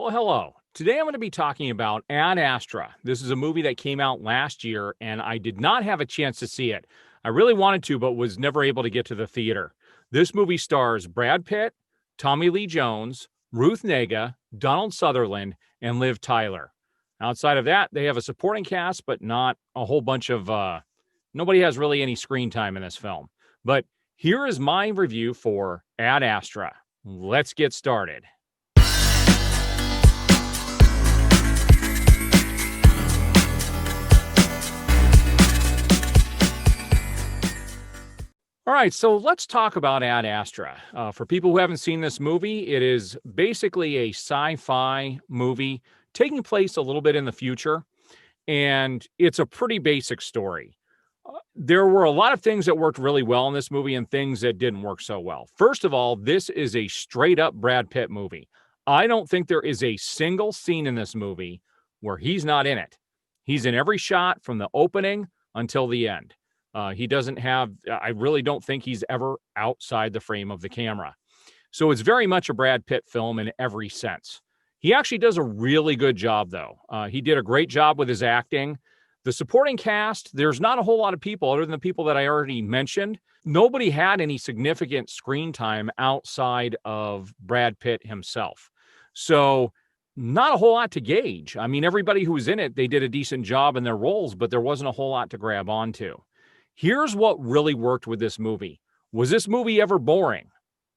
Well, hello. Today I'm going to be talking about Ad Astra. This is a movie that came out last year, and I did not have a chance to see it. I really wanted to, but was never able to get to the theater. This movie stars Brad Pitt, Tommy Lee Jones, Ruth Negga, Donald Sutherland, and Liv Tyler. Outside of that, they have a supporting cast, but not a whole bunch of, nobody has really any screen time in this film. But here is my review for Ad Astra. Let's get started. All right, so let's talk about Ad Astra. For people who haven't seen this movie, it is basically a sci-fi movie taking place a little bit in the future, and it's a pretty basic story. There were a lot of things that worked really well in this movie and things that didn't work so well. First of all, this is a straight-up Brad Pitt movie. I don't think there is a single scene in this movie where he's not in it. He's in every shot from the opening until the end. He doesn't have, I really don't think he's ever outside the frame of the camera. So it's very much a Brad Pitt film in every sense. He actually does a really good job, though. He did a great job with his acting. The supporting cast, there's not a whole lot of people other than the people that I already mentioned. Nobody had any significant screen time outside of Brad Pitt himself. So not a whole lot to gauge. I mean, everybody who was in it, they did a decent job in their roles, but there wasn't a whole lot to grab onto. Here's what really worked with this movie. Was this movie ever boring?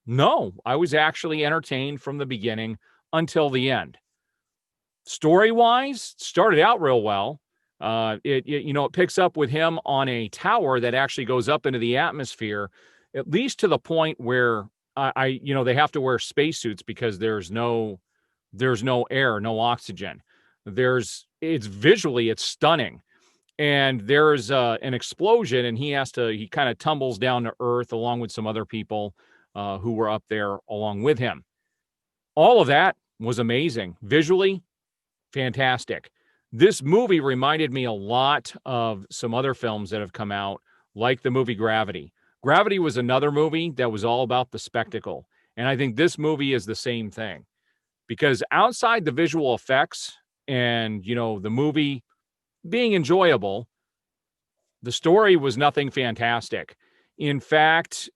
No, I was actually entertained from the beginning until the end. Story-wise, started out real well. It picks up with him on a tower that actually goes up into the atmosphere, at least to the point where they have to wear spacesuits because there's no air, no oxygen. It's stunning. And there's an explosion, and he kind of tumbles down to earth along with some other people who were up there along with him. All of that was amazing. Visually, fantastic. This movie reminded me a lot of some other films that have come out, like the movie Gravity. Gravity was another movie that was all about the spectacle. And I think this movie is the same thing. Because outside the visual effects and, the movie being enjoyable, the story was nothing fantastic. In fact,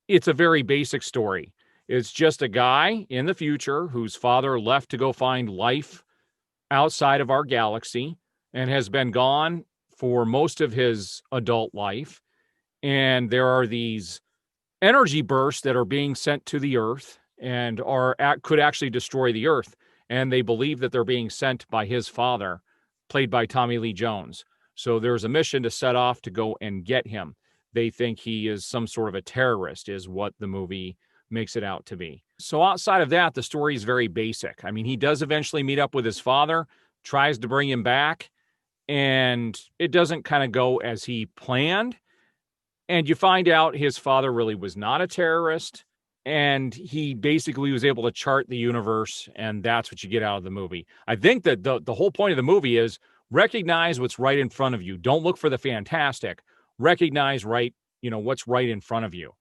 it's a very basic story. It's just a guy in the future whose father left to go find life outside of our galaxy and has been gone for most of his adult life. And there are these energy bursts that are being sent to the Earth and could actually destroy the Earth. And they believe that they're being sent by his father, played by Tommy Lee Jones. So there's a mission to set off to go and get him. They think he is some sort of a terrorist, is what the movie makes it out to be. So outside of that, the story is very basic. I mean, he does eventually meet up with his father, tries to bring him back, and it doesn't kind of go as he planned. And you find out his father really was not a terrorist, and he basically was able to chart the universe, and that's what you get out of the movie. I think that the whole point of the movie is recognize what's right in front of you. Don't look for the fantastic. Recognize what's right in front of you.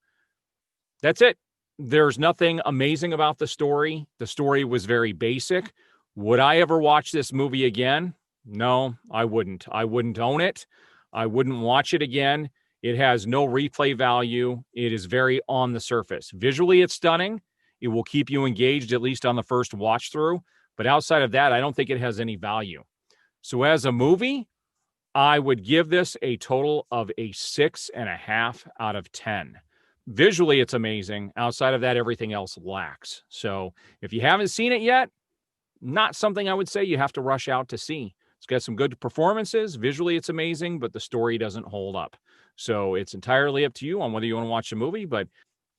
That's it. There's nothing amazing about the story. The story was very basic. Would I ever watch this movie again? No, I wouldn't. I wouldn't own it. I wouldn't watch it again. It has no replay value. It is very on the surface. Visually, it's stunning. It will keep you engaged, at least on the first watch through. But outside of that, I don't think it has any value. So as a movie, I would give this a total of a 6.5 out of 10. Visually, it's amazing. Outside of that, everything else lacks. So if you haven't seen it yet, not something I would say you have to rush out to see. It's got some good performances. Visually, it's amazing, but the story doesn't hold up. So it's entirely up to you on whether you want to watch the movie, but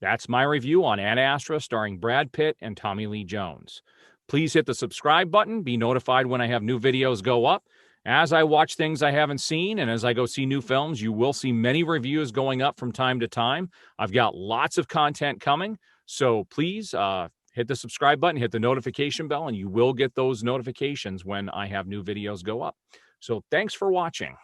that's my review on Ad Astra starring Brad Pitt and Tommy Lee Jones. Please hit the subscribe button. Be notified when I have new videos go up. As I watch things I haven't seen and as I go see new films, you will see many reviews going up from time to time. I've got lots of content coming, so please hit the subscribe button, hit the notification bell, and you will get those notifications when I have new videos go up. So thanks for watching.